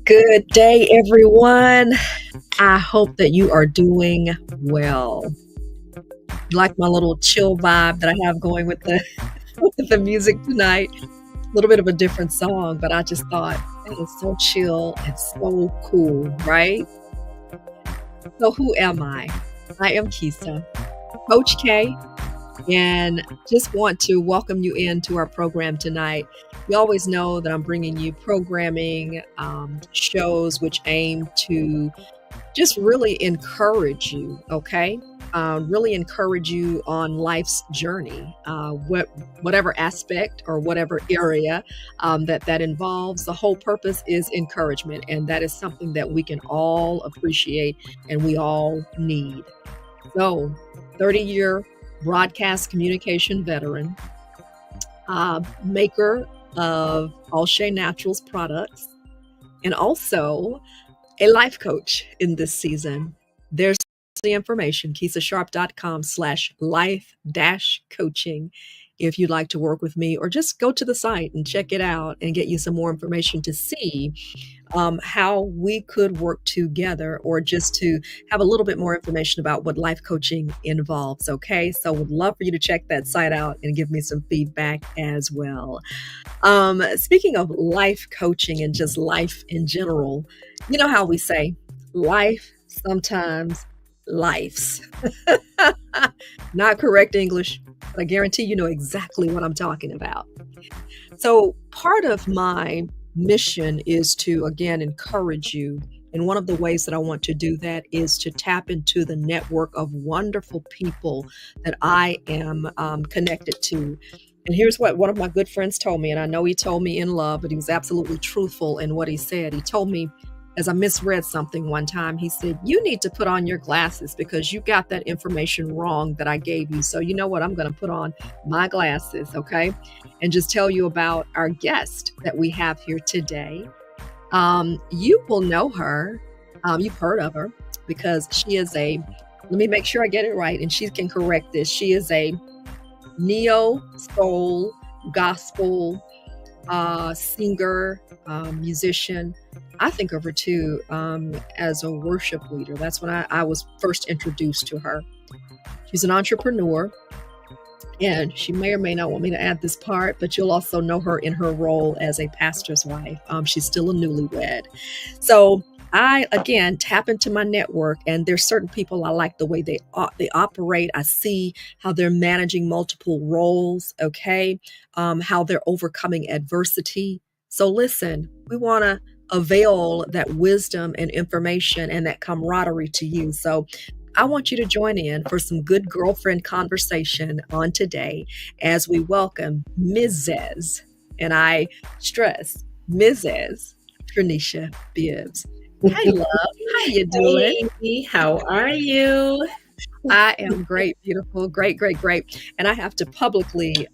Good day, everyone. I hope that you are doing well. You like my little chill vibe that I have going with the with the music tonight? A little bit of a different song, but I just thought that is so chill and so cool, right? So who am I? I am Kisa, Coach K, and just want to welcome you into our program tonight. You always know that I'm bringing you programming, shows which aim to just really encourage you, okay? Really encourage you on life's journey, whatever aspect or whatever area that involves. The whole purpose is encouragement, and that is something that we can all appreciate and we all need. So, 30-year broadcast communication veteran, maker of All Shea Naturals products, and also a life coach in this season. There's the information, keisasharp.com/life-coaching if you'd like to work with me, or just go to the site and check it out and get you some more information to see how we could work together, or just to have a little bit more information about what life coaching involves. Okay, so would love for you to check that site out and give me some feedback as well. Speaking of life coaching and just life in general, you know how we say life sometimes lifes. Not correct English, but I guarantee you know exactly what I'm talking about. So, part of my mission is to, again, encourage you. And one of the ways that I want to do that is to tap into the network of wonderful people that I am connected to. And here's what one of my good friends told me, and I know he told me in love, but he was absolutely truthful in what he said. He told me, as I misread something one time, he said, "You need to put on your glasses because you got that information wrong that I gave you. So, you know what? I'm going to put on my glasses, okay? And just tell you about our guest that we have here today. You will know her. You've heard of her because she is let me make sure I get it right, and she can correct this. She is a neo soul gospel singer, musician. I think of her too as a worship leader. That's when I was first introduced to her. She's an entrepreneur, and she may or may not want me to add this part, but you'll also know her in her role as a pastor's wife. She's still a newlywed. So I, again, tap into my network, and there's certain people I like the way they operate. I see how they're managing multiple roles, okay, how they're overcoming adversity. So listen, we want to avail that wisdom and information and that camaraderie to you. So I want you to join in for some good girlfriend conversation on today as we welcome Mrs. and I stress Mrs. Trinesha Bibbs. Hi, love. How you doing? Hey, how are you? I am great, beautiful, great, great, great. And I have to publicly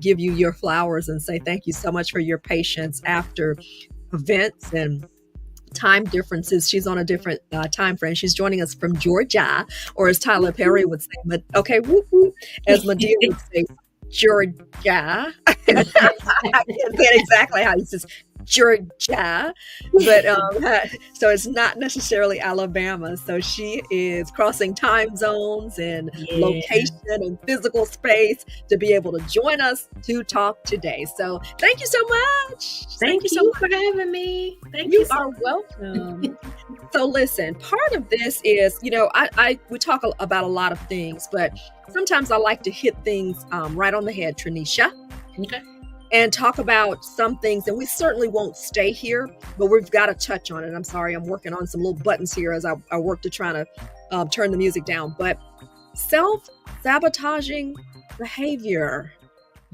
give you your flowers and say thank you so much for your patience after events and time differences. She's on a different time frame. She's joining us from Georgia, or as Tyler Perry would say, okay, whoop, whoop, as Medea would say, Georgia. I can't say it exactly how he says Georgia, but so it's not necessarily Alabama. So she is crossing time zones and location and physical space to be able to join us to talk today. So thank you so much. Thank you so much for having me. You are welcome. So listen, part of this is, you know, we talk about a lot of things, but sometimes I like to hit things right on the head, Trinesha. Okay. And talk about some things, and we certainly won't stay here, but we've got to touch on it. I'm sorry, I'm working on some little buttons here as I work to try to turn the music down, but self-sabotaging behavior.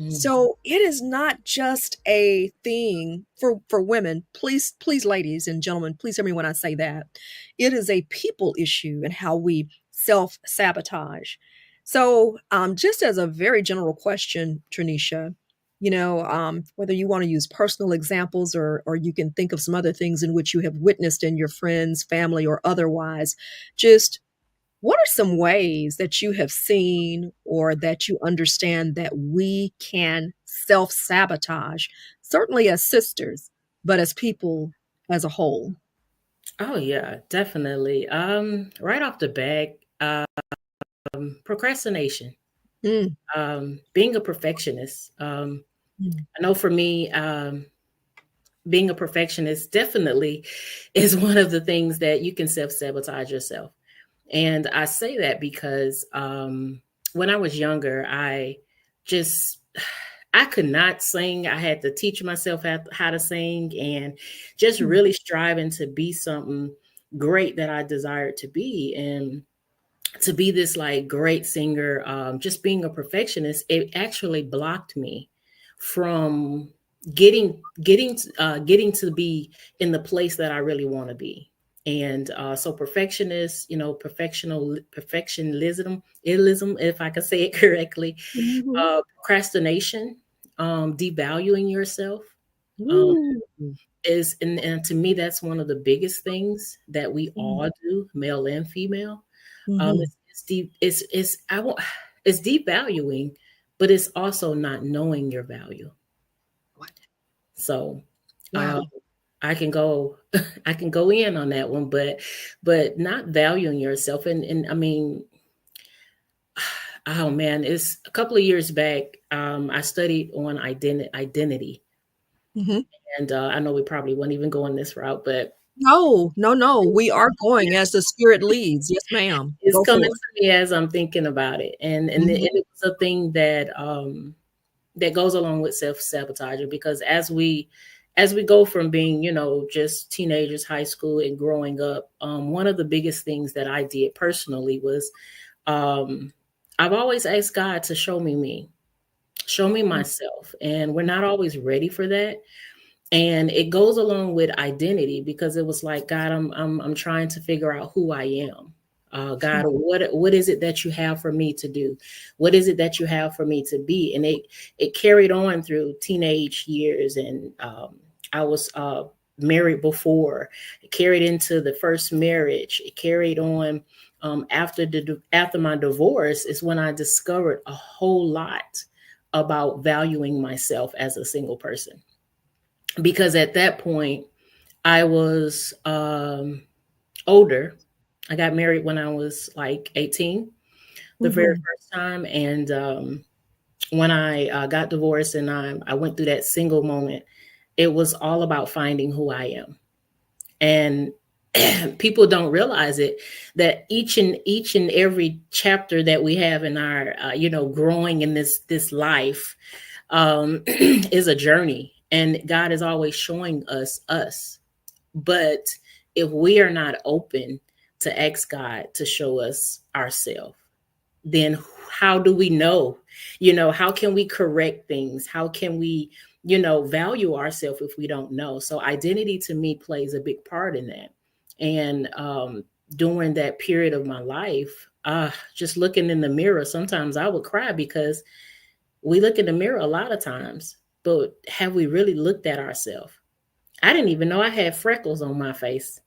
So it is not just a thing for women. Please, ladies and gentlemen, please hear me when I say that. It is a people issue and how we self-sabotage. So just as a very general question, Trinesha, you know, whether you want to use personal examples or you can think of some other things in which you have witnessed in your friends, family, or otherwise, just what are some ways that you have seen or that you understand that we can self-sabotage, certainly as sisters, but as people as a whole? Oh yeah, definitely. Right off the bat, procrastination. Mm, Being a perfectionist. mm, I know for me, being a perfectionist definitely is one of the things that you can self sabotage yourself. And I say that because when I was younger, just I could not sing. I had to teach myself how to sing, and just mm, really striving to be something great that I desired to be. And to be this like great singer, just being a perfectionist, it actually blocked me from getting to be in the place that I really want to be. And so perfectionist, perfectionism, if I can say it correctly, mhm. procrastination, devaluing yourself, um, Ooh, and to me that's one of the biggest things that we mm, all do, male and female. mhm. It's deep. It's I won't. It's devaluing, but it's also not knowing your value. What? So, uh, Wow. I can go, I can go in on that one, but not valuing yourself. And I mean, oh man, it's a couple of years back. I studied on identity, Mhm. and I know we probably wouldn't even go on this route, but No, no, no. We are going as the spirit leads. Yes, ma'am. it's Go coming for it. to me as I'm thinking about it, and Mhm, it was a thing that that goes along with self-sabotaging, because as we go from being, just teenagers, high school, and growing up, one of the biggest things that I did personally was, um, I've always asked God to show me mm, myself, and we're not always ready for that. And it goes along with identity, because it was like, God, I'm trying to figure out who I am. God, what is it that you have for me to do? What is it that you have for me to be? And it carried on through teenage years, and I was married before. It carried into the first marriage. It carried on after my divorce is when I discovered a whole lot about valuing myself as a single person, because at that point I was older. I got married when I was like 18, the very mhm, first time, and when I got divorced and I went through that single moment, it was all about finding who I am. And people don't realize it, that each and every chapter that we have in our growing in this life, is a journey, and God is always showing us. But if we are not open to ask God to show us ourselves, then how do we know? How can we correct things? How can we, value ourselves if we don't know? So identity to me plays a big part in that. And during that period of my life, just looking in the mirror, sometimes I would cry, because we look in the mirror a lot of times, but have we really looked at ourselves? I didn't even know I had freckles on my face.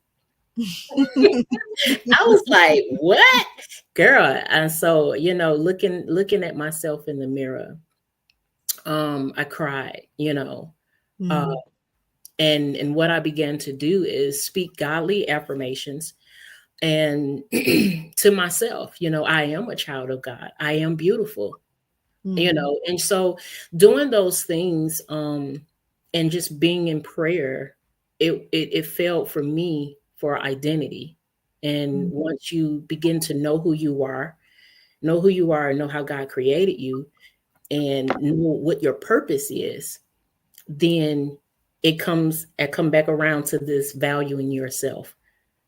I was like, "What, girl?" And so, looking at myself in the mirror, I cried. Uh, mm, and what I began to do is speak godly affirmations and to myself. I am a child of God. I am beautiful. mhm, And so doing those things, and just being in prayer, it felt for me for identity. And mm, once you begin to know who you are and know how God created you, and know what your purpose is, then it come back around to this valuing yourself.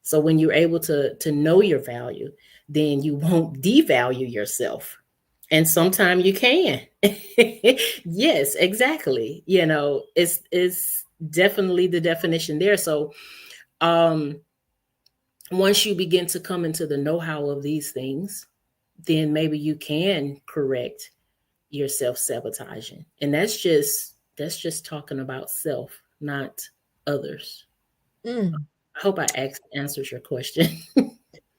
So when you're able to know your value, then you won't devalue yourself. And sometimes you can. Yes, exactly. It's definitely the definition there. So um once you begin to come into the know-how of these things, then maybe you can correct your self-sabotaging. And that's just talking about self, not others. mm. I hope answers your question.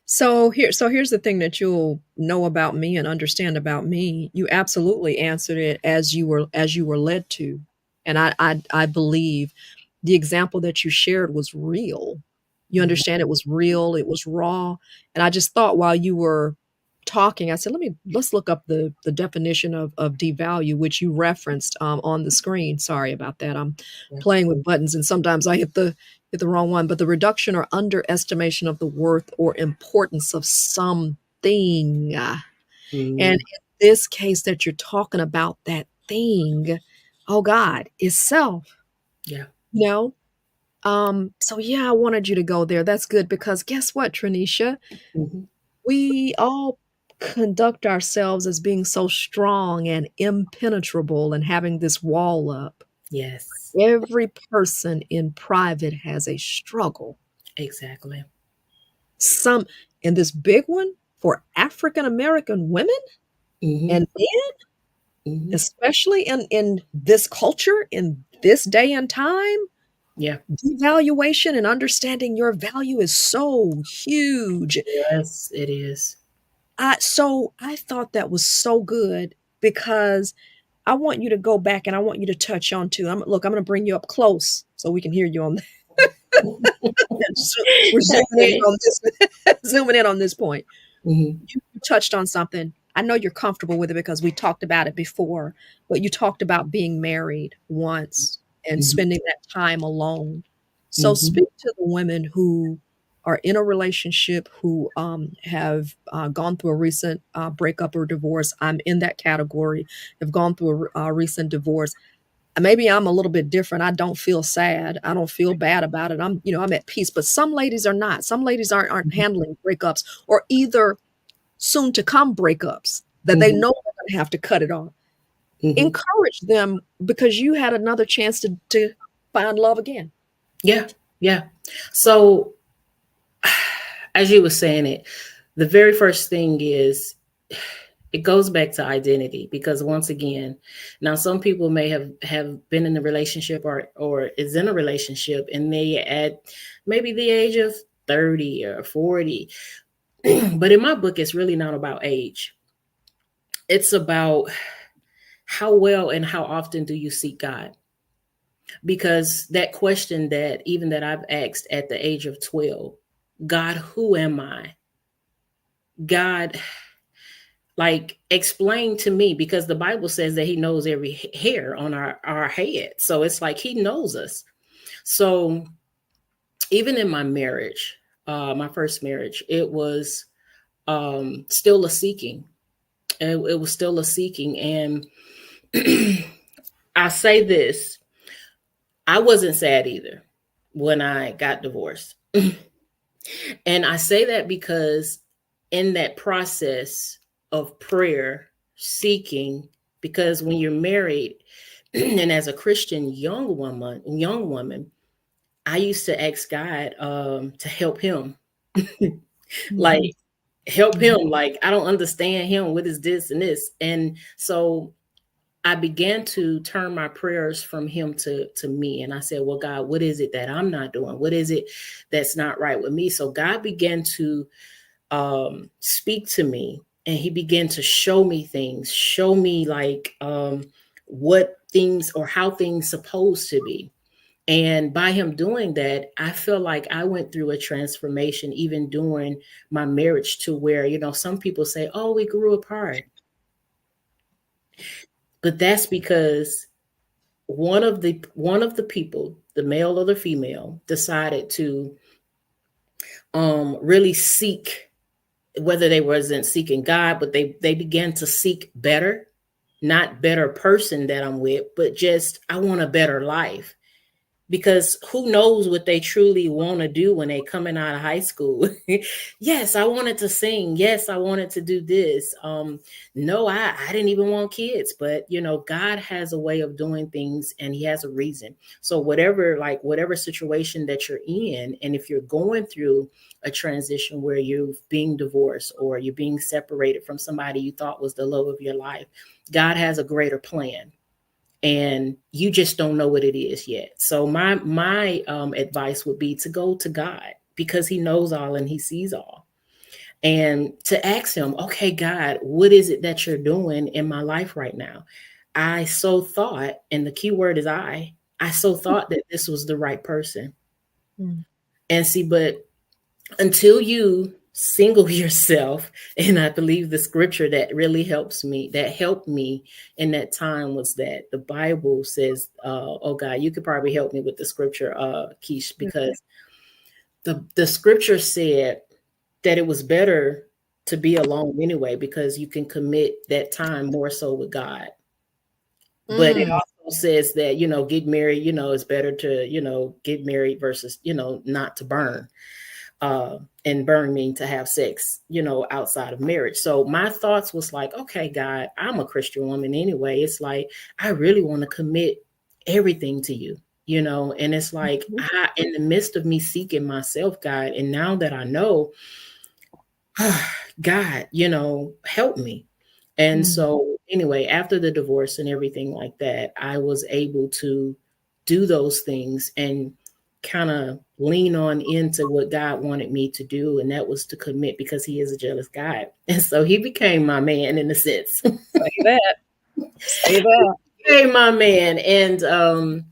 So here's the thing that you'll know about me and understand about me. You absolutely answered it as you were led to, and I believe. the example that you shared was real. You Mhm. understand, it was real, it was raw. And I just thought while you were talking, I said, let's look up the definition of devalue, which you referenced on the screen. Sorry about that. I'm Yeah. playing with buttons and sometimes I hit the wrong one. But the reduction or underestimation of the worth or importance of something. And Mm, in this case that you're talking about, that thing, oh God, is self, yeah. you know? So yeah, I wanted you to go there. That's good because guess what, Trinesha? Mhm. We all conduct ourselves as being so strong and impenetrable and having this wall up. Yes, Every person in private has a struggle. exactly. Some, and this big one for African American women Mhm. and men, Mhm. especially in this culture, in this day and time, Yeah. devaluation and understanding your value is so huge. Yes, it is. So I thought that was so good because I want you to go back and I want you to touch on too. I'm going to bring you up close so we can hear you on that. We're zooming in Okay. on this, zooming in on this point. Mhm. You touched on something. I know you're comfortable with it because we talked about it before, but you talked about being married once and Mhm. spending that time alone. So Mhm. speak to the women who are in a relationship who have gone through a recent breakup or divorce. I'm in that category. Have gone through a recent divorce. Maybe I'm a little bit different. I don't feel sad. I don't feel bad about it. I'm at peace. But some ladies are not. Some ladies aren't Mhm. handling breakups or either soon to come breakups that they Mhm. know they're going to have to cut it off. Mhm. Encourage them because you had another chance to find love again. Yeah. Yeah. So, as you were saying it, the very first thing is it goes back to identity because once again, now some people may have been in a relationship or is in a relationship and they at maybe the age of 30 or 40. But in my book it's really not about age. It's about how well and how often do you seek God? Because that question that even that I've asked at the age of 12, God, who am I? God, like explain to me, because the Bible says that he knows every hair on our head. So it's like he knows us. So even in my marriage, my first marriage, it was still a seeking. It was still a seeking. And I say this, I wasn't sad either when I got divorced. And I say that because in that process of prayer, seeking, because when you're married and as a Christian young woman, I used to ask God to help him. Mhm, Like help him. mhm, Like I don't understand him. What is this and this? And so I began to turn my prayers from him to me. And I said, well, God, what is it that I'm not doing? What is it that's not right with me? So God began to speak to me and he began to show me things, show me like what things or how things supposed to be. And by him doing that, I feel like I went through a transformation even during my marriage, to where, some people say, oh, we grew apart. But that's because one of the people, the male or the female, decided to really seek, whether they wasn't seeking God, but they began to seek better, not better person that I'm with, but just I want a better life. Because who knows what they truly want to do when they coming out of high school. Yes, I wanted to sing. Yes, I wanted to do this. No, I didn't even want kids, but God has a way of doing things and he has a reason. So whatever situation that you're in, and if you're going through a transition where you're being divorced or you're being separated from somebody you thought was the love of your life, God has a greater plan and you just don't know what it is yet. So my advice would be to go to God, because he knows all and he sees all, and to ask him, okay, God, what is it that you're doing in my life right now? I so thought, and the key word is I so thought that this was the right person. Mm. And see, but until you single yourself, and I believe the scripture that really helped me in that time was that the Bible says, oh God, you could probably help me with the scripture, Keish, because the scripture said that it was better to be alone anyway, because you can commit that time more so with God. But it Mm. also says that, get married, it's better to, get married versus, not to burn. And burn mean to have sex, outside of marriage. So my thoughts was like, okay, God, I'm a Christian woman anyway. It's like, I really want to commit everything to you, and it's like, in the midst of me seeking myself, God, and now that I know, God, help me. And Mm. so, anyway, after the divorce and everything like that, I was able to do those things and kind of lean on into what God wanted me to do. And that was to commit, because He is a jealous God. And so He became my man in a sense. Say that. Say that. He became my man. And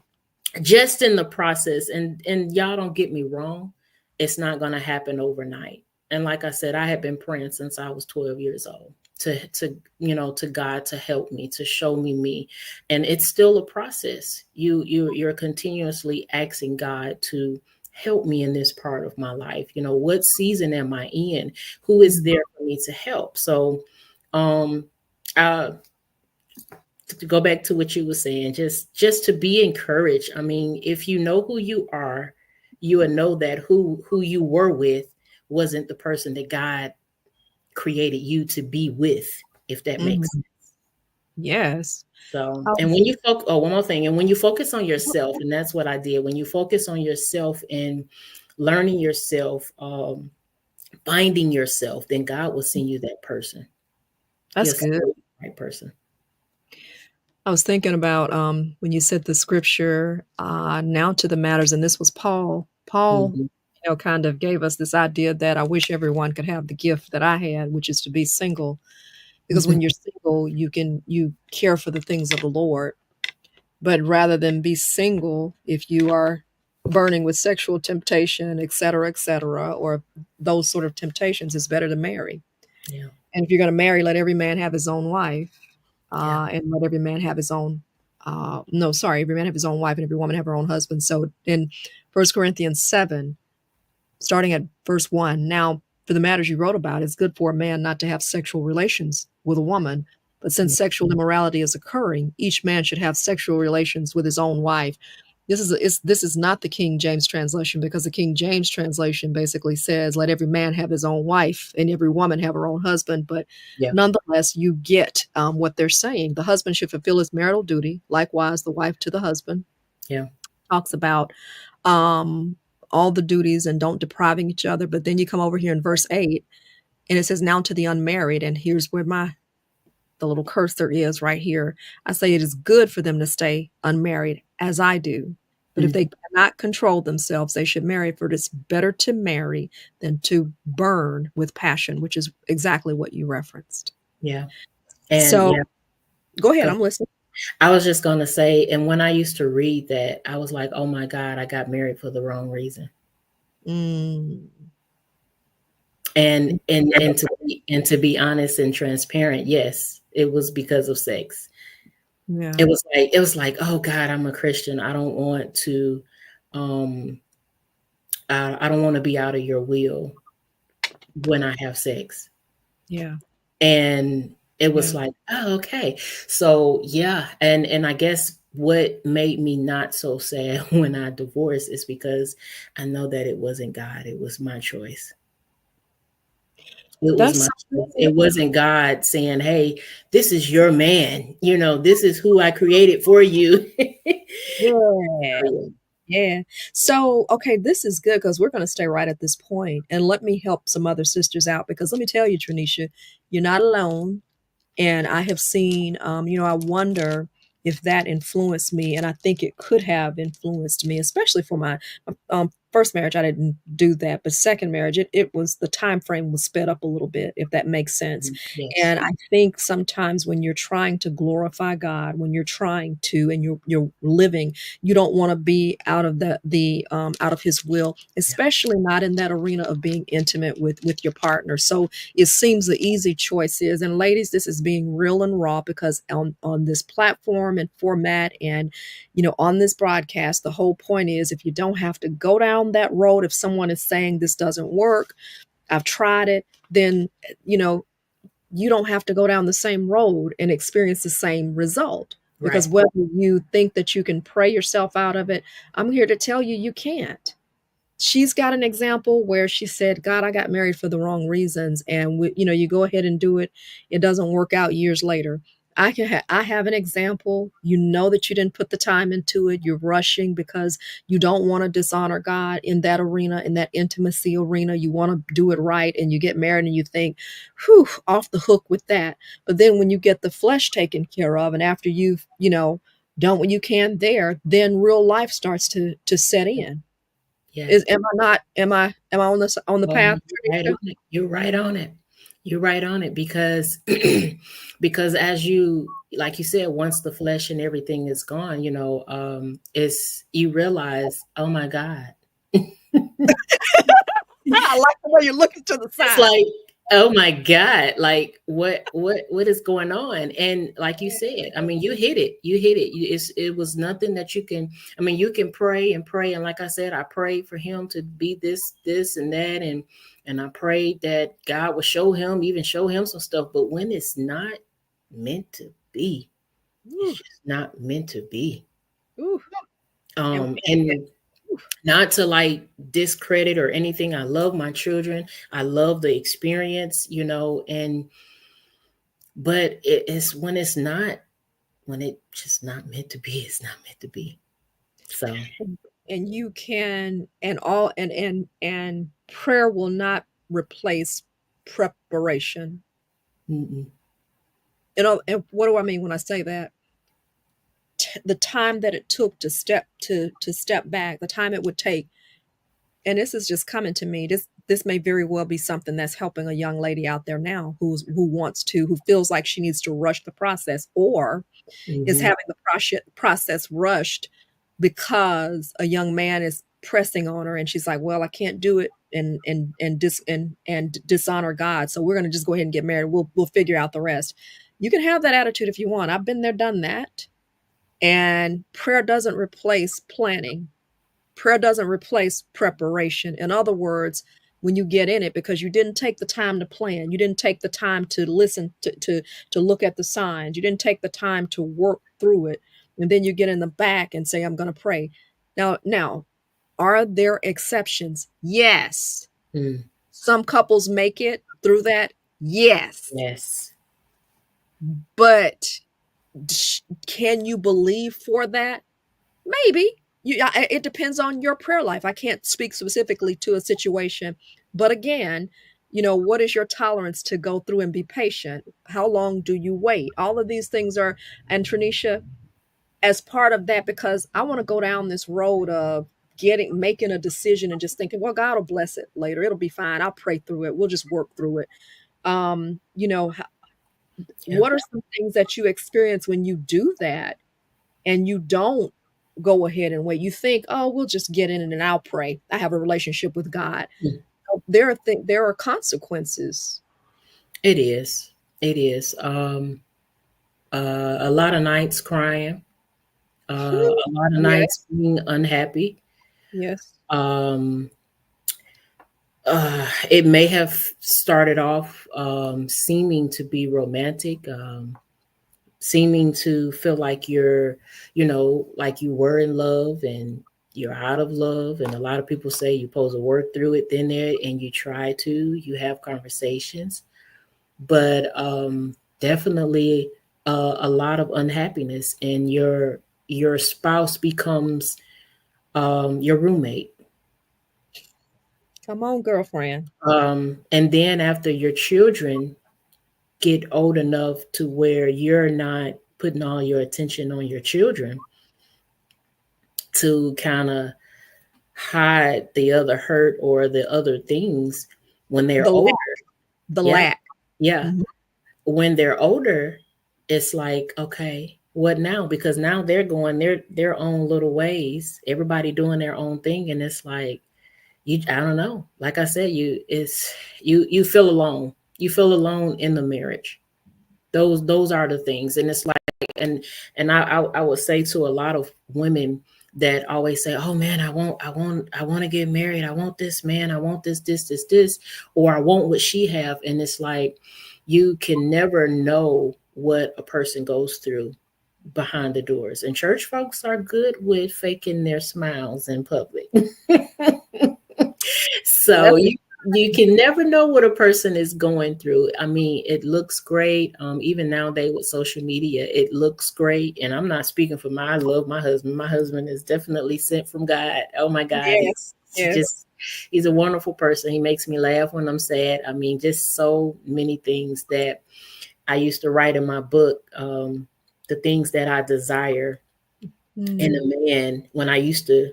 just in the process, and y'all don't get me wrong, it's not going to happen overnight. And like I said, I had been praying since I was 12 years old to God to help me, to show me, and it's still a process. You're continuously asking God to help me in this part of my life. What season am I in? Who is Mm. there for me to help? So um uh to go back to what you were saying, just to be encouraged. I mean, if you know who you are, you will know that who you were with wasn't the person that God created you to be with, if that makes Mm. sense. Yes. So, I and was when you focus, oh, one more thing, and when you focus on yourself, and that's what I did. When you focus on yourself and learning yourself, finding yourself, then God will send you that person. that's He'll send good. you the right person. I was thinking about when you said the scripture, now to the matters, and this was Paul. Paul, Mhm. kind of gave us this idea that I wish everyone could have the gift that I had, which is to be single. Because when you're single, you care for the things of the Lord. But rather than be single, if you are burning with sexual temptation, et cetera, or those sort of temptations, it's better to marry. Yeah, And if you're going to marry, let every man have his own wife, yeah, and let every man have his own. No, sorry, every man have his own wife, and every woman have her own husband. So in 1 Corinthians 7, starting at verse 1, now for the matters you wrote about, it's good for a man not to have sexual relations with a woman. But since yeah, sexual immorality is occurring, each man should have sexual relations with his own wife. This is not the King James translation, because the King James translation basically says, "Let every man have his own wife and every woman have her own husband." But yeah, nonetheless, you get what they're saying. The husband should fulfill his marital duty, likewise the wife to the husband. yeah, Talks about um, all the duties and don't depriving each other. But then you come over here in verse 8, and it says, "Now to the unmarried," and here's where the little cursor is right here. I say it is good for them to stay unmarried, as I do. But if mm, they cannot control themselves, they should marry, for it is better to marry than to burn with passion, which is exactly what you referenced. yeah, and So yeah. go ahead, Go. I'm listening. I was just gonna say, and when I used to read that, I was like, "Oh my God, I got married for the wrong reason." Mm, And to be honest and transparent, yes, it was because of sex. yeah, It was like, oh God, I'm a Christian. I don't want to, um, I don't want to be out of your will when I have sex. yeah. And it was Yeah. like, oh, okay. So yeah, and I guess what made me not so sad when I divorced is because I know that it wasn't God, it was my choice. It was That's my so choice. good. It wasn't God saying, "Hey, this is your man. This is who I created for you." Yeah. Yeah. Yeah. So, okay, this is good because we're going to stay right at this point, and let me help some other sisters out, because let me tell you, Trinesha, you're not alone. And I have seen, I wonder if that influenced me, and I think it could have influenced me, especially for my first marriage I didn't do that, but second marriage it was the time frame was sped up a little bit, if that makes sense. Yes. And I think sometimes when you're trying to glorify God, when you're trying to and you're living, you don't want to be out of the out of his will, Yeah. especially not in that arena of being intimate with your partner. So it seems the easy choice is, and ladies, this is being real and raw, because on this platform and format and on this broadcast, the whole point is, if you don't have to go down that road, if someone is saying this doesn't work, I've tried it, then you know you don't have to go down the same road and experience the same result. Because Right. whether you think that you can pray yourself out of it, I'm here to tell you you can't. She's got an example where she said, God, I got married for the wrong reasons. And you go ahead and do it. It doesn't work out years later. I have an example. You know that you didn't put the time into it. You're rushing because you don't want to dishonor God in that arena, in that intimacy arena. You want to do it right, and you get married and you think, whew, off the hook with that. But then when you get the flesh taken care of, and after you've, done what you can there, then real life starts to set in. Yes. Is am I not am I on the Well, path, you're right Trinisha? on it. You're right on it. You're right on it because because as you like you said, once the flesh and everything is gone, it's you realize, oh my God. I like the way you're looking to the It's side. like, oh my God, like what is going on? And like you said, I mean, you hit it. You hit it. It was nothing that you can. I mean, you can pray and pray, and like I said, I prayed for him to be this, and that, and I prayed that God would show him some stuff. But when it's not meant to be, it's Ooh, just not meant to be. ooh, and And not to like discredit or anything. I love my children. I love the experience, and but it's when it's not, when it just not meant to be, it's not meant to be. So and you can and all and prayer will not replace preparation. mm-mm, And what do I mean when I say that? The time that it took to step back, the time it would take, and this is just coming to me. This may very well be something that's helping a young lady out there now who feels like she needs to rush the process, or is mm-hmm, having the process rushed because a young man is pressing on her, and she's like, well, I can't do it and dishonor God, so we're going to just go ahead and get married. We'll figure out the rest. You can have that attitude if you want. I've been there, done that. And prayer doesn't replace planning. Prayer doesn't replace preparation. In other words, when you get in it, because you didn't take the time to plan, you didn't take the time to listen, to look at the signs, you didn't take the time to work through it, and then you get in the back and say, I'm going to pray. Now, are there exceptions? Yes. mm, Some couples make it through that. Yes. yes, But can you believe for that? Maybe. It depends on your prayer life. I can't speak specifically to a situation, but again, what is your tolerance to go through and be patient? How long do you wait? All of these things are, and Trinisha, as part of that, because I want to go down this road of making a decision and just thinking, well, God will bless it later. It'll be fine. I'll pray through it. We'll just work through it. Um, you know, yeah. what are some things that you experience when you do that and you don't go ahead and wait? You think, oh, we'll just get in and I'll pray. I have a relationship with God. Mm. There are consequences. It is. It is. A lot of nights crying, a lot of nights Yes, being unhappy. yes. Um, it may have started off seeming to be romantic, seeming to feel like like you were in love and you're out of love. And a lot of people say you're supposed to work through it, then there, and you try to, you have conversations, but definitely a lot of unhappiness, and your spouse becomes your roommate. Come on, girlfriend. And then after your children get old enough to where you're not putting all your attention on your children to kind of hide the other hurt or the other things when they're The older. lack, the Yeah, lack. yeah. Mhm. When they're older, it's like, okay, what now? Because now they're going their own little ways. Everybody doing their own thing, and it's like I don't know. Like I said, you feel alone. You feel alone in the marriage. Those are the things, and it's like, and I would say to a lot of women that always say, oh man, I want to get married, I want this man, I want this, or I want what she have. And it's like, you can never know what a person goes through behind the doors, and church folks are good with faking their smiles in public. Yeah, So that's you can never know what a person is going through. I mean, it looks great. Even nowadays with social media, it looks great. And I'm not speaking for I love my husband. My husband is definitely sent from God. Oh my God, yes, he yes. just he's a wonderful person. He makes me laugh when I'm sad. I mean, just so many things that I used to write in my book. The things that I desire in Mm, a man when I used to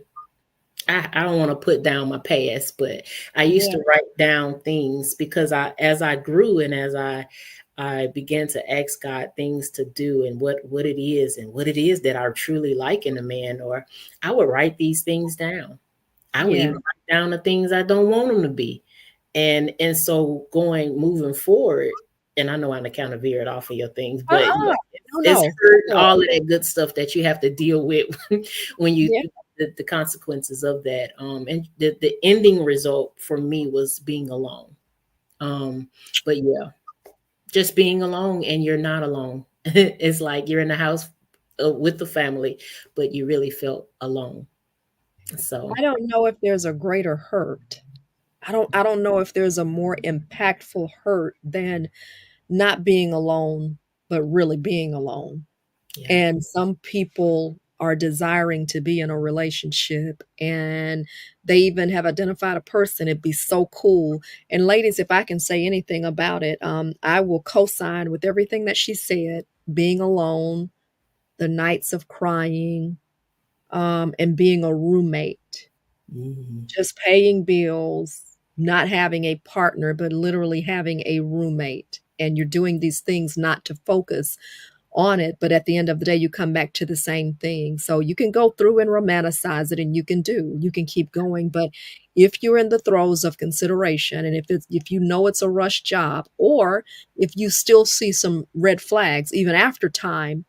I don't want to put down my past, but I used yeah. to write down things because as I grew and as I began to ask God things to do and what it is and what it is that I truly like in a man, or I would write these things down. I would Yeah. even write down the things I don't want them to be. And so moving forward, and I know I'm kind of veered off of your things, but yeah, Uh-uh. No, it's no. hurting No. all of that good stuff that you have to deal with when you Yeah. the consequences of that. And the ending result for me was being alone. Um, but yeah, just being alone, and you're not alone. It's like you're in the house with the family, but you really felt alone. So I don't know if there's a greater hurt. I don't know if there's a more impactful hurt than not being alone, but really being alone. yeah. And some people are desiring to be in a relationship, and they even have identified a person. It'd be so cool. And ladies, if I can say anything about it, I will co-sign with everything that she said. Being alone, the nights of crying, and being a roommate, Mhm. just paying bills, not having a partner, but literally having a roommate. And you're doing these things not to focus on it, but at the end of the day, you come back to the same thing. So you can go through and romanticize it, and you can keep going. But if you're in the throes of consideration, and if you know it's a rush job, or if you still see some red flags even after time,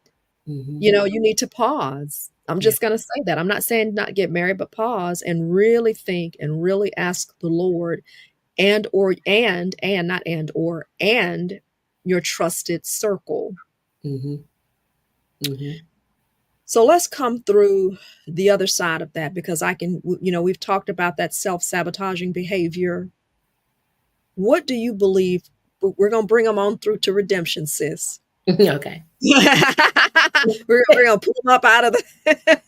Mhm. you need to pause. I'm Yeah. just going to say that. I'm not saying not get married, but pause and really think and really ask the Lord, and not and or and your trusted circle. Mhm. Mhm. So let's come through the other side of that, because we've talked about that self-sabotaging behavior. What do you believe? We're going to bring them on through to redemption, sis. Okay. We're going to pull them up out of the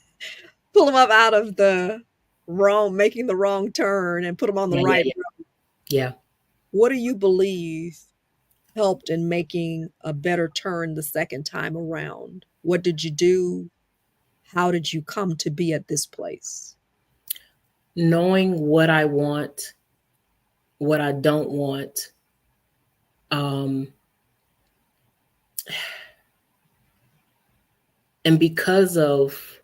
pull them up out of the wrong, making the wrong turn, and put them on the Yeah, yeah, right yeah. road. Yeah. What do you believe helped in making a better turn the second time around? What did you do? How did you come to be at this place? Knowing what I want, what I don't want, um, and because of,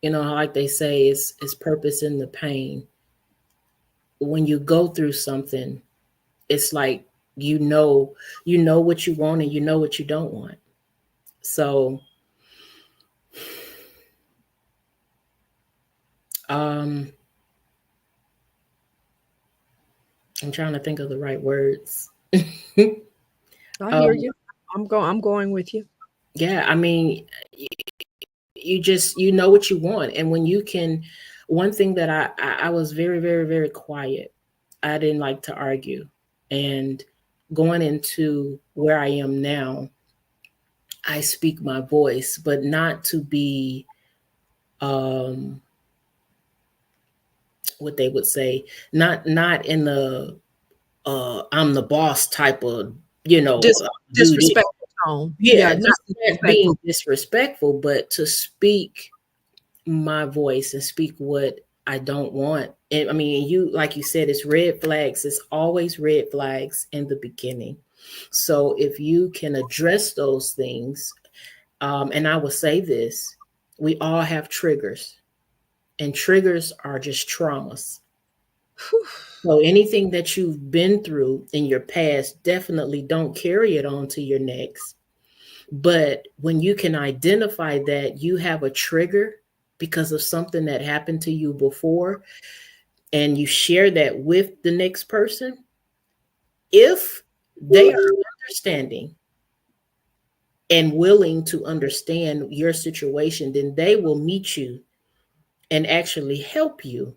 like they say, is purpose in the pain. When you go through something, it's like you know what you want and you know what you don't want. So, um, I'm trying to think of the right words. I hear um, you. I'm going with you. yeah, I mean, you just you know what you want, and when you can. One thing that I was very, very, very quiet. I didn't like to argue, and going into where I am now, I speak my voice, but not to be um what they would say, not in the I'm the boss type of, Dis dude. disrespectful tone. Yeah, Yeah, not just not being disrespectful. disrespectful, but to speak my voice and speak what I don't want it. I mean, you, like you said, it's red flags. It's always red flags in the beginning. So if you can address those things, and I will say this, we all have triggers, and triggers are just traumas. Whew. So anything that you've been through in your past, definitely don't carry it on to your next. But when you can identify that you have a trigger because of something that happened to you before, and you share that with the next person, if they are understanding and willing to understand your situation, then they will meet you and actually help you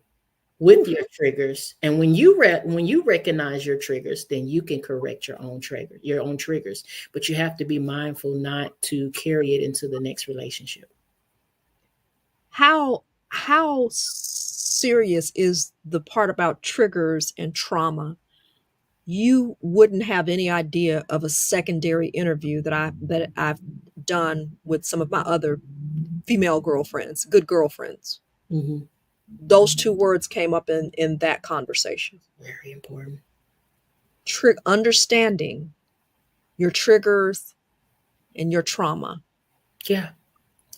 with Whew. your triggers. And when you recognize your triggers, then you can correct your own triggers. But you have to be mindful not to carry it into the next relationship. How serious is the part about triggers and trauma? You wouldn't have any idea of a secondary interview that I've done with some of my other female girlfriends, good girlfriends. Hmm. Those two words came up in that conversation. Very important. Understanding your triggers and your trauma. Yeah.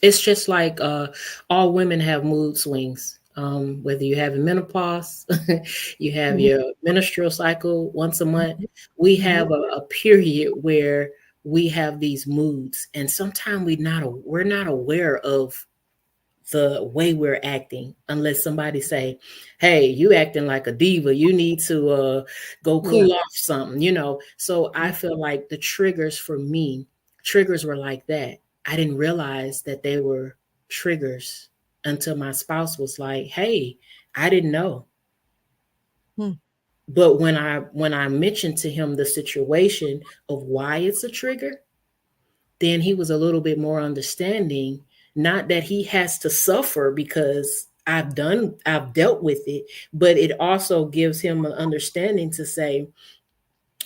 It's just like all women have mood swings. Whether you have a menopause, you have Mhm, your menstrual cycle once a month, mhm, we mhm. have a period where we have these moods, and sometimes we're not aware of the way we're acting unless somebody say, hey, you acting like a diva, you need to go Yeah. cool off something, so I feel like the triggers for me, triggers were like that. I didn't realize that they were triggers until my spouse was like, hey, I didn't know. Hmm. But when I mentioned to him the situation of why it's a trigger, then he was a little bit more understanding. Not that he has to suffer because I've dealt with it, but it also gives him an understanding to say,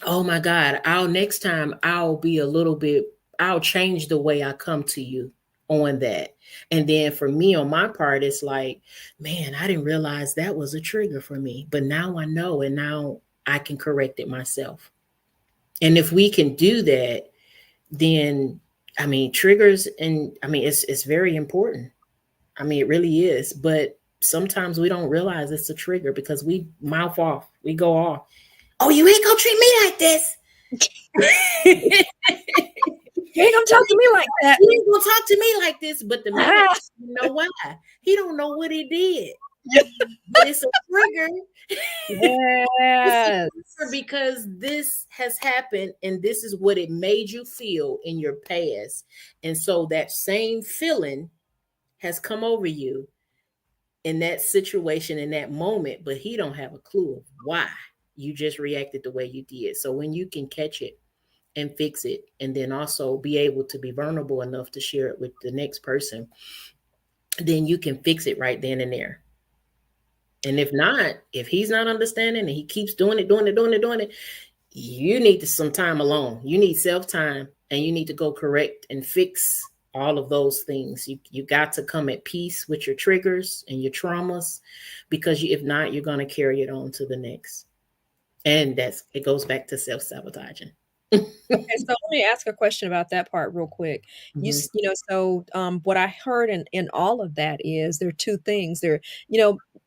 oh my God, next time I'll be a little bit, I'll change the way I come to you on that. And then for me on my part, it's like, man, I didn't realize that was a trigger for me. But now I know, and now I can correct it myself. And if we can do that, then I mean triggers, and I mean it's very important. I mean it really is, but sometimes we don't realize it's a trigger because we mouth off, we go off. Oh, you ain't gonna treat me like this. You ain't gonna talk to me like that. You ain't gonna talk to me like this. But the minute Ah, you know why, he don't know what he did. yeah. But it's a trigger. It's a trigger Yes. because this has happened and this is what it made you feel in your past. And so that same feeling has come over you in that situation in that moment, but he don't have a clue of why you just reacted the way you did. So when you can catch it and fix it, and then also be able to be vulnerable enough to share it with the next person, then you can fix it right then and there. And if not, if he's not understanding and he keeps doing it, you need some time alone. You need self time, and you need to go correct and fix all of those things. You got to come at peace with your triggers and your traumas, because if not, you're going to carry it on to the next. And it goes back to self sabotaging. Okay, so let me ask a question about that part real quick. Hmm. So what I heard in all of that is there are two things.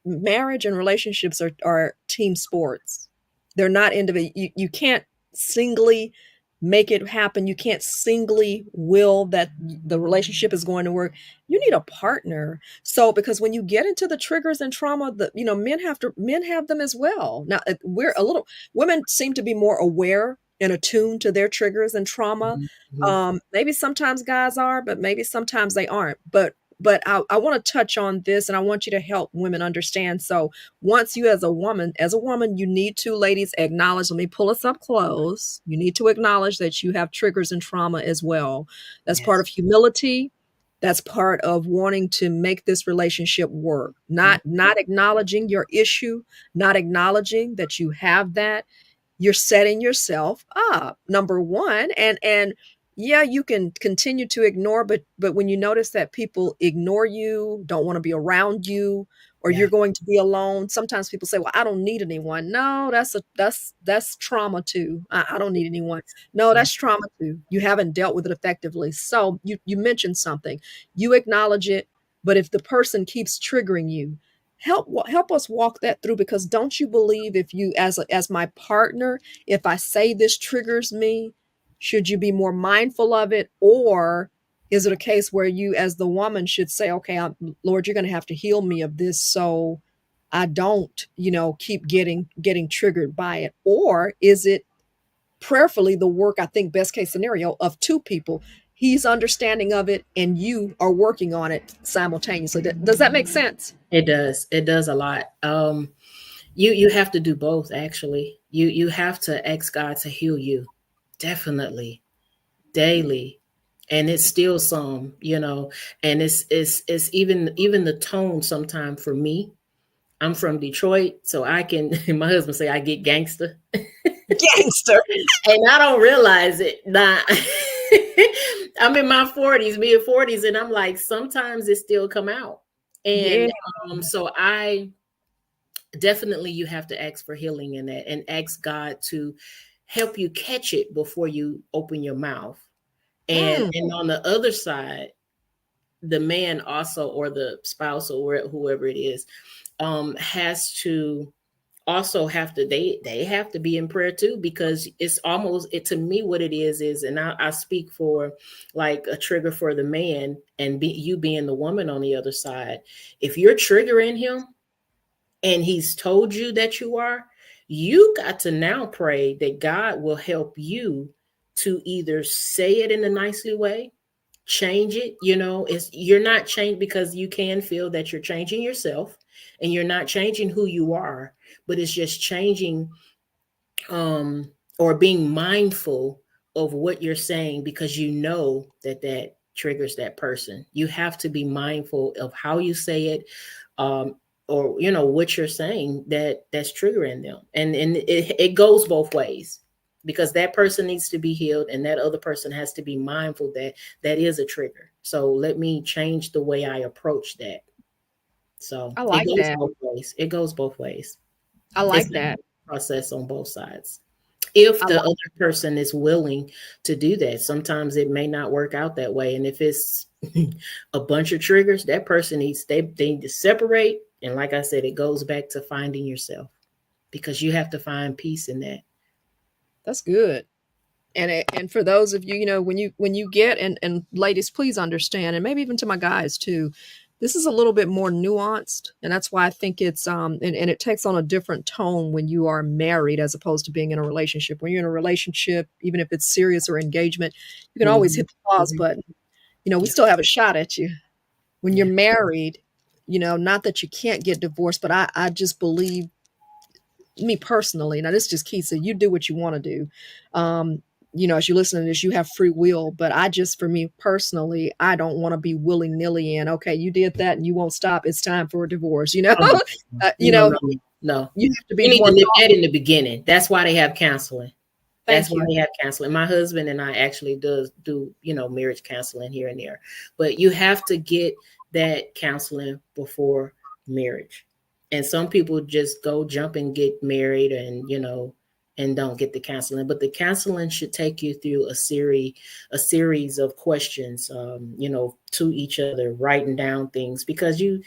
Marriage and relationships are team sports. They're not individual. You can't singly make it happen. You can't singly will that the relationship is going to work. You need a partner. So because when you get into the triggers and trauma, men have them as well. Now we're a little women seem to be more aware and attuned to their triggers and trauma. Hmm. Maybe sometimes guys are, but maybe sometimes they aren't. But I want to touch on this, and I want you to help women understand. So once you as a woman, you need to, ladies, acknowledge. Let me pull us up close. You need to acknowledge that you have triggers and trauma as well. That's part Yes. of humility. That's part of wanting to make this relationship work. Not acknowledging your issue, not acknowledging that you have that, you're setting yourself up, number one. And yeah, you can continue to ignore, but when you notice that people ignore you, don't want to be around you, or Yeah. you're going to be alone. Sometimes people say, well, I don't need anyone. No, that's trauma too. I don't need anyone. No, Yeah. that's trauma too. You haven't dealt with it effectively. So you mentioned something. You acknowledge it, but if the person keeps triggering you, help us walk that through, because don't you believe, if you, as my partner, if I say this triggers me, should you be more mindful of it? Or is it a case where you, as the woman, should say, okay, Lord, you're going to have to heal me of this, so I don't, keep getting triggered by it? Or is it prayerfully the work, I think, best case scenario, of two people? He's understanding of it and you are working on it simultaneously. Does that make sense? It does. It does a lot. You have to do both, actually. You have to ask God to heal you. Definitely. Daily. And it's still some, and it's even the tone sometime for me. I'm from Detroit, so I can my husband say I get gangster. Gangster. And I don't realize it. Nah. I'm in my 40s, mid 40s, and I'm like, sometimes it still come out. Yeah. And so I definitely, you have to ask for healing in that, and ask God to help you catch it before you open your mouth. And Mm, on the other side, the man also, or the spouse, or whoever it is, has to also have to, they have to be in prayer too, because it's almost, it, to me, what it is, and I speak for like a trigger for the man, and you being the woman on the other side. If you're triggering him and he's told you that you are, you got to now pray that God will help you to either say it in a nicely way, change it. It's, you're not changed, because you can feel that you're changing yourself, and you're not changing who you are, but it's just changing, or being mindful of what you're saying, because you know that that triggers that person. You have to be mindful of how you say it, um, or what you're saying, that's triggering them, and it goes both ways, because that person needs to be healed, and that other person has to be mindful that that is a trigger. So let me change the way I approach that. So I it like goes that. both ways. It goes both ways. I It's like a that. process on both sides, if I the like other person is willing to do that. Sometimes it may not work out that way, and if it's a bunch of triggers, that person needs, they need to separate. And like I said, it goes back to finding yourself, because you have to find peace in that. That's good. And for those of you, when you get, and ladies, please understand, and maybe even to my guys too, this is a little bit more nuanced, and that's why I think it's and it takes on a different tone when you are married as opposed to being in a relationship. When you're in a relationship, even if it's serious or engagement, you can always Mhm. hit the pause Mhm. button. We Yeah. still have a shot at you. When you're Yeah. married, not that you can't get divorced, but I just believe, me personally, now this is just Keisha, you do what you want to do. Um, as you listen to this, you have free will, but for me personally, I don't want to be willy nilly and, okay, you did that and you won't stop. It's time for a divorce. Oh, no. No, no, no. You have to be You need to more nip that thoughtful. in the beginning. That's why they have counseling. That's Thank why you. they have counseling. My husband and I actually does do, marriage counseling here and there. But you have to get that counseling before marriage. And some people just go jump and get married, and don't get the counseling. But the counseling should take you through a series of questions, to each other, writing down things, because you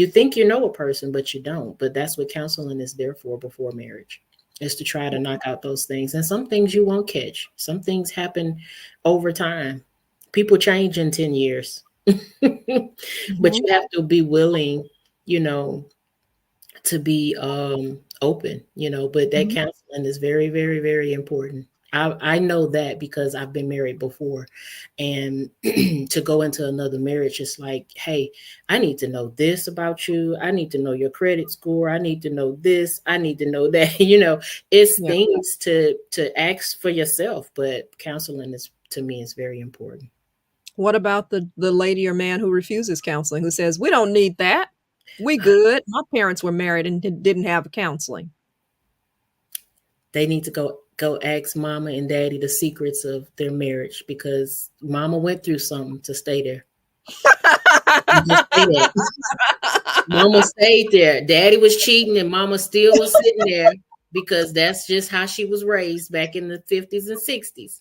think you know a person, but you don't. But that's what counseling is there for before marriage, is to try to knock out those things. And some things you won't catch. Some things happen over time. People change in 10 years. But Mhm. you have to be willing, you know, to be open, but that Mhm. counseling is very, very, very important. I know that because I've been married before, and to go into another marriage, it's like, hey, I need to know this about you. I need to know your credit score. I need to know this. I need to know that. It's Yeah. things to ask for yourself, but counseling is, to me, is very important. What about the lady or man who refuses counseling, who says, we don't need that? We good. My parents were married and didn't have counseling. They need to go ask mama and daddy the secrets of their marriage, because mama went through something to stay there. And just say that. Mama stayed there. Daddy was cheating and mama still was sitting there because that's just how she was raised back in the 50s and 60s.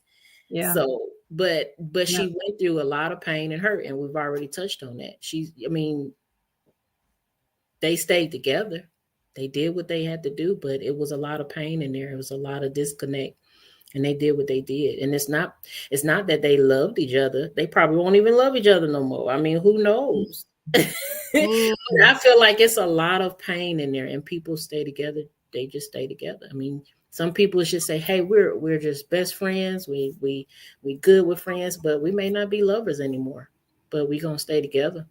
Yeah. So, but Yeah. she went through a lot of pain and hurt, and we've already touched on that. I mean, they stayed together. They did what they had to do, but it was a lot of pain in there. It was a lot of disconnect, and they did what they did. And it's not that they loved each other. They probably won't even love each other no more. I mean, who knows? But I Mm. feel like it's a lot of pain in there, and people stay together. They just stay together. I mean, some people should say, "Hey, we're just best friends. We good with friends, but we may not be lovers anymore. But we gonna stay together."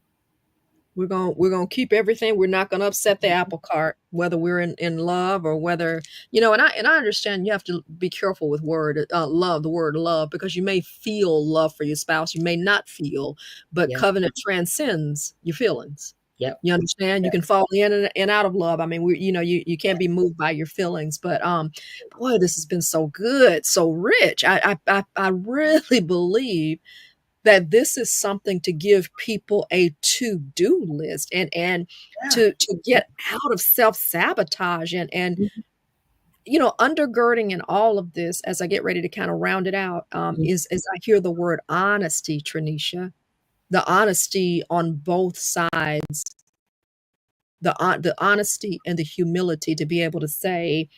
We're gonna keep everything. We're not gonna upset the apple cart, whether we're in love or whether and I understand you have to be careful with love, the word love, because you may feel love for your spouse, you may not feel, but Yep. covenant transcends your feelings. Yep. You understand? You Yep. can fall in and out of love. I mean, you can't be moved by your feelings, but boy, this has been so good, so rich. I really believe that this is something to give people a to-do list and Yeah. to get out of self-sabotage and Mhm. undergirding in all of this as I get ready to kind of round it out, Mhm. is I hear the word honesty, Trinesha. The honesty on both sides, the honesty and the humility to be able to say,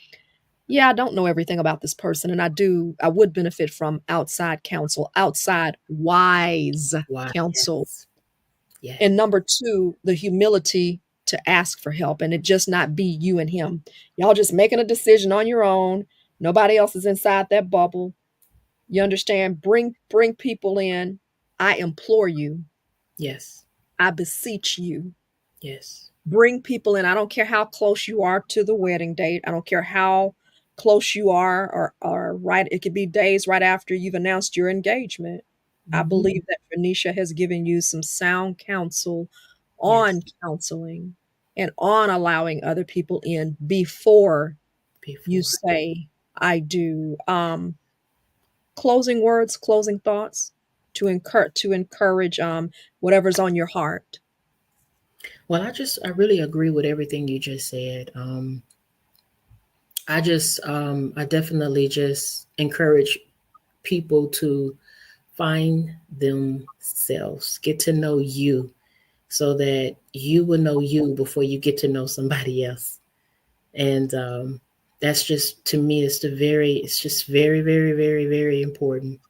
yeah, I don't know everything about this person, and I would benefit from outside counsel, outside wise Why? counsel. Yes. Yes. And number two, the humility to ask for help and it just not be you and him. Y'all just making a decision on your own. Nobody else is inside that bubble. You understand? Bring people in. I implore you. Yes. I beseech you. Yes. Bring people in. I don't care how close you are to the wedding date. I don't care how close you are or right. It could be days right after you've announced your engagement. I Mhm. believe that Phoenicia has given you some sound counsel Yes. on counseling and on allowing other people in before you Before. say, I do. Closing words, closing thoughts to encourage whatever's on your heart. Well, I really agree with everything you just said. I definitely just encourage people to find themselves, get to know you, so that you will know you before you get to know somebody else. And that's just, to me, it's just very, very, very, very important.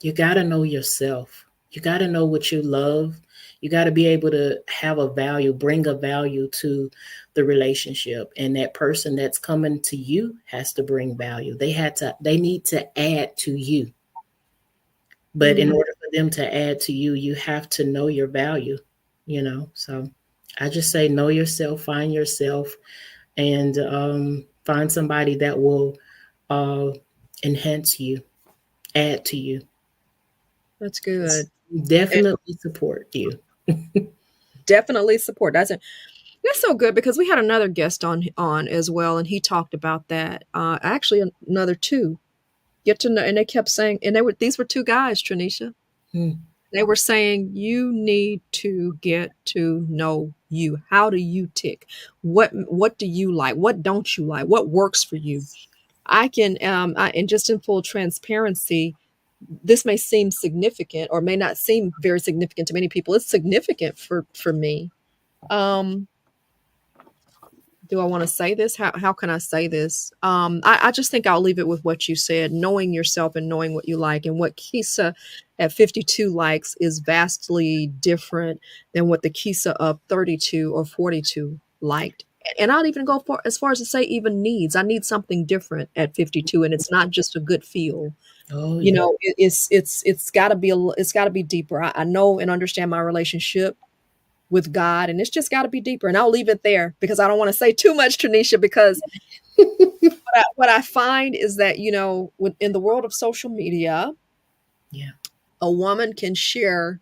You got to know yourself. You got to know what you love. You got to be able to have a value, bring a value to the relationship. And that person that's coming to you has to bring value. They need to add to you. But in Mm, order for them to add to you, you have to know your value. So I just say, know yourself, and find somebody that will uh, enhance you, add to you, that's good. And definitely support you. definitely support. That's so good because we had another guest on as well, and he talked about that. Actually, another two get to know, and they kept saying, and these were two guys, Tranisha. Mm. They were saying you need to get to know you. How do you tick? What do you like? What don't you like? What works for you? I can and just in full transparency, this may seem significant or may not seem very significant to many people. It's significant for me. Um, do I want to say this? How can I say this? I just think I'll leave it with what you said, knowing yourself and knowing what you like. And what Kisa at 52 likes is vastly different than what the Kisa of 32 or 42 liked. And I'll even go as far as to say even needs. I need something different at 52, and it's not just a good feel. Oh yeah. It's got to be it's got to be deeper. I know and understand my relationship with God, and it's just got to be deeper. And I'll leave it there because I don't want to say too much, Tanisha, because what I find is that, in the world of social media, Yeah. a woman can share.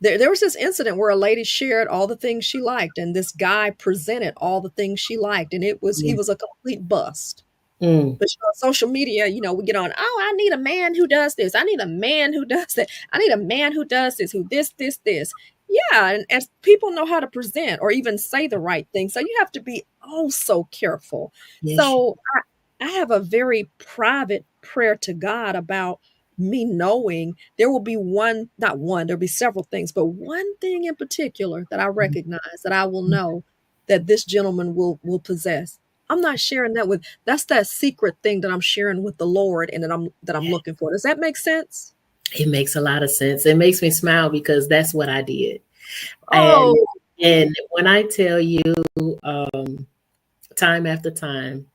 There was this incident where a lady shared all the things she liked, and this guy presented all the things she liked, and he Mm. was a complete bust. Mm. But on social media, we get on, oh, I need a man who does this. I need a man who does that. I need a man who does this, who this. Yeah, and as people know how to present or even say the right thing, so you have to be oh so careful. Yes, So I have a very private prayer to God about me knowing there will be one, not one, there'll be several things, but one thing in particular that I you. recognize that I will know that this gentleman will possess. I'm not sharing that with, that's that secret thing that I'm sharing with the Lord and that I'm looking for. Does that make sense? It makes a lot of sense. It makes me smile because that's what I did. And Oh, and when I tell you, um, time after time,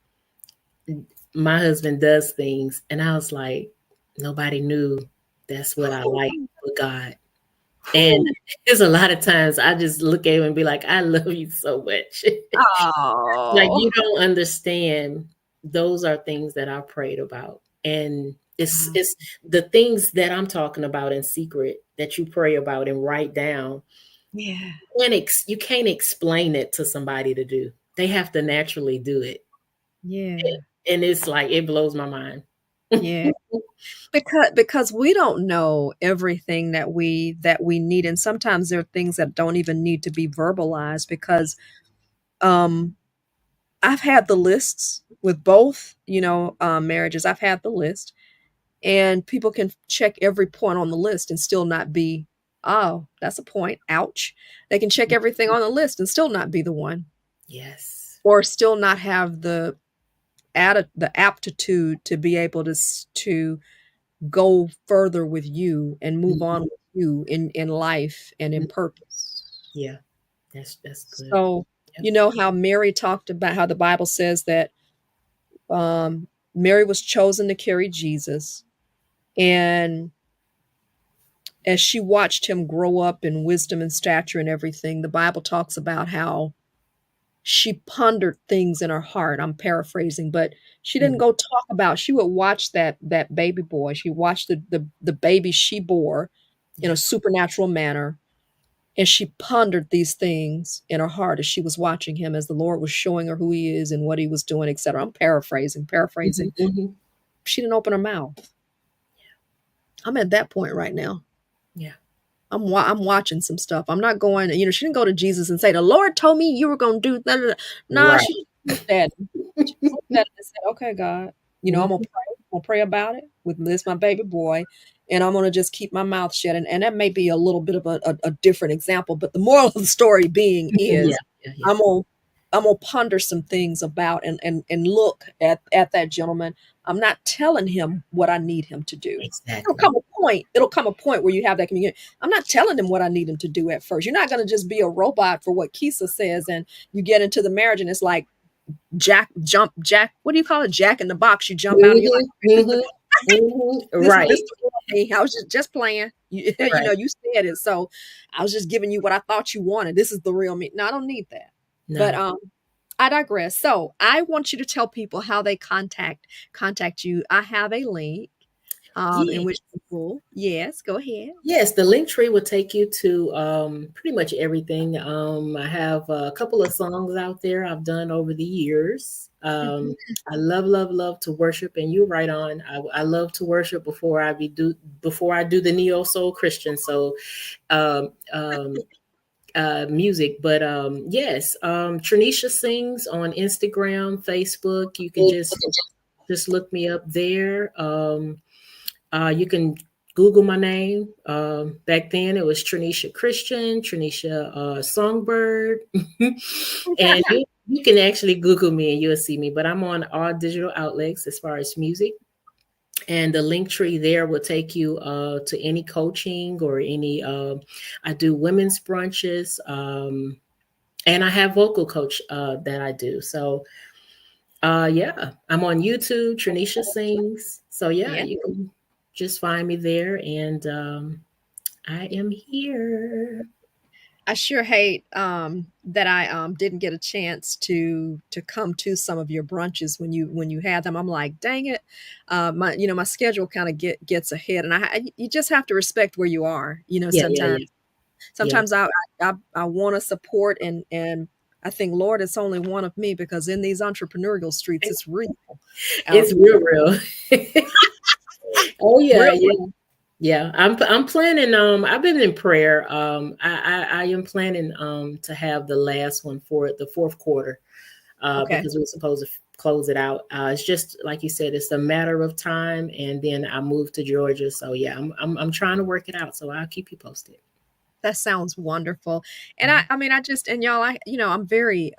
my husband does things, and I was like, nobody knew that's what I like with God. And there's a lot of times I just look at him and be like, I love you so much. Like oh. you don't understand. Those are things that I prayed about. And it's the things that I'm talking about in secret that you pray about and write down. Yeah, You can't explain it to somebody to do. They have to naturally do it. yeah, And it's like it blows my mind. yeah. Because we don't know everything that we need, and sometimes there are things that don't even need to be verbalized because um I've had the lists with both, marriages. I've had the list, and people can check every point on the list and still not be, oh, that's a point. Ouch. They can check everything on the list and still not be the one, Yes. or still not have the aptitude to be able to go further with you and move on Mhm. with you in life and in Mhm. purpose. Yeah, that's good. So, Yep. you know how Mary talked about how the Bible says that Mary was chosen to carry Jesus. And as she watched him grow up in wisdom and stature and everything, the Bible talks about how she pondered things in her heart. I'm paraphrasing, but she didn't Mhm. go talk about. She would watch that baby boy. She watched the baby she bore in a Yeah. supernatural manner, and she pondered these things in her heart as she was watching him, as the Lord was showing her who he is and what he was doing, etc. I'm Mhm, paraphrasing. mhm. She didn't open her mouth. I'm at that point right now. Yeah. I'm watching some stuff. I'm not going. She didn't go to Jesus and say, "The Lord told me you were going to do that." Nah, Right. she just looked at him. She just looked at him and said, "Okay, God, I'm gonna Mhm. pray. I'm gonna pray about it with this my baby boy, and I'm gonna just keep my mouth shut." And that may be a little bit of a different example, but the moral of the story being Yeah, is, yeah, yeah. I'm gonna I'm gonna ponder some things about and look at that gentleman. I'm not telling him what I need him to do. It'll Exactly. come a point. It'll come a point where you have that communication. I'm not telling him what I need him to do at first. You're not going to just be a robot for what Kisa says, and you get into the marriage, and it's like Jack. What do you call it? Jack in the box. You jump out, and you're like, Mhm, okay, this mhm, mhm. this Right, the real me. I was just playing. right. You said it, so I was just giving you what I thought you wanted. This is the real me. No, I don't need that. But No. I digress. So I want you to tell people how they contact you. I have a link in Yeah. which people, yes, go ahead. Yes, the link tree will take you to pretty much everything. I have a couple of songs out there I've done over the years. Mhm. I love, love, love to worship, and you're right on. I love to worship before I do the neo soul Christian. So um, um, music, but yes, Trinesha sings on Instagram, Facebook. You can just look me up there. You can Google my name. Back then, it was Trinesha Christian, Trinesha Songbird, and you can actually Google me and you'll see me. But I'm on all digital outlets as far as music, and the link tree there will take you to any coaching or any. I do women's brunches, and I have vocal coach that I do. So yeah, I'm on YouTube. Trinesha sings. So yeah, Yeah. you can just find me there, and I am here. I sure hate that I didn't get a chance to come to some of your brunches when you had them. I'm like, dang it, my schedule kind of gets ahead, and you just have to respect where you are. Yeah, yeah, yeah, yeah. Sometimes I want to support, and I think, Lord, it's only one of me, because in these entrepreneurial streets, it's real out It's real, real. Oh yeah, real. yeah. Yeah, I'm planning. I've been in prayer. I am planning to have the last one for the fourth quarter, Okay. because we're supposed to close it out. It's just like you said, it's a matter of time, and then I moved to Georgia. So yeah, I'm trying to work it out. So I'll keep you posted. That sounds wonderful. And I mean, I just, and y'all, I'm very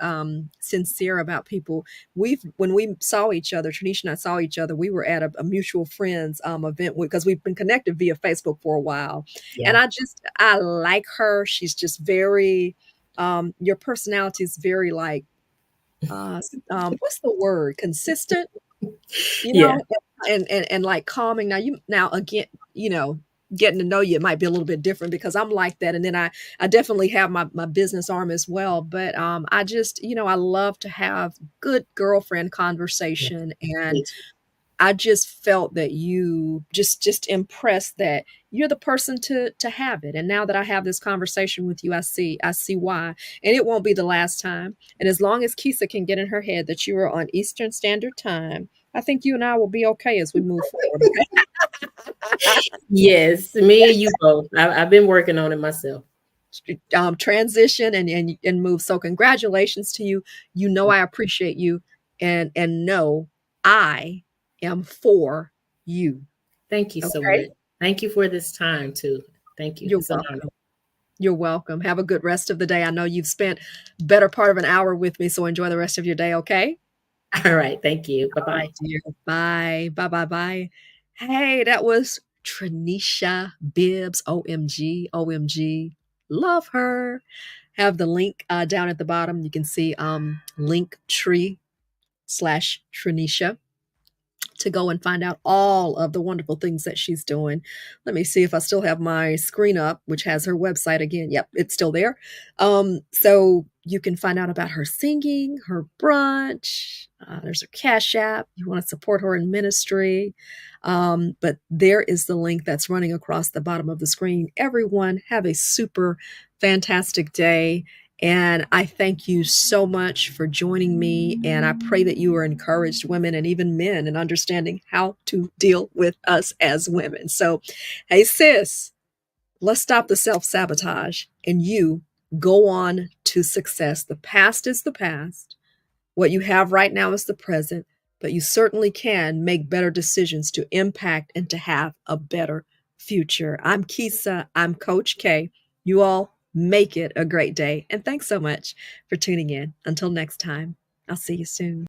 sincere about people. When we saw each other, Tranisha and I saw each other, we were at a mutual friends event because we've been connected via Facebook for a while. And Yeah, I like her. She's just very, your personality is very like, what's the word? Consistent, you yeah, know, and like calming. Now again, you know, getting to know you, it might be a little bit different because I'm like that. And then I definitely have my business arm as well. But I just, I love to have good girlfriend yeah. conversation. And Me too. I just felt that you just impressed that you're the person to have it. And now that I have this conversation with you, I see why. And it won't be the last time. And as long as Kisa can get in her head that you are on Eastern Standard Time, I think you and I will be okay as we move forward. Okay. Yes, me and you both. I've been working on it myself. Transition and move. So congratulations to you. You know I appreciate you, and know I am for you. Thank you so Okay. much. Thank you for this time too. Thank you. You're It's an honor. welcome. You're welcome. Have a good rest of the day. I know you've spent better part of an hour with me, so enjoy the rest of your day, okay? All right. Thank you. Bye All right, bye. dear. Bye. Bye, bye, bye. Hey, that was Trinesha Bibbs. OMG. OMG. Love her. Have the link down at the bottom. You can see Linktree/Trinesha to go and find out all of the wonderful things that she's doing. Let me see if I still have my screen up, which has her website again. Yep, it's still there. So you can find out about her singing, her brunch. There's her Cash App. You want to support her in ministry. But there is the link that's running across the bottom of the screen. Everyone, have a super fantastic day. And I thank you so much for joining me. And I pray that you are encouraged, women and even men, in understanding how to deal with us as women. So, hey, sis, let's stop the self sabotage and you go on to success. The past is the past. What you have right now is the present, but you certainly can make better decisions to impact and to have a better future. I'm Kisa. I'm Coach K. You all make it a great day. And thanks so much for tuning in. Until next time, I'll see you soon.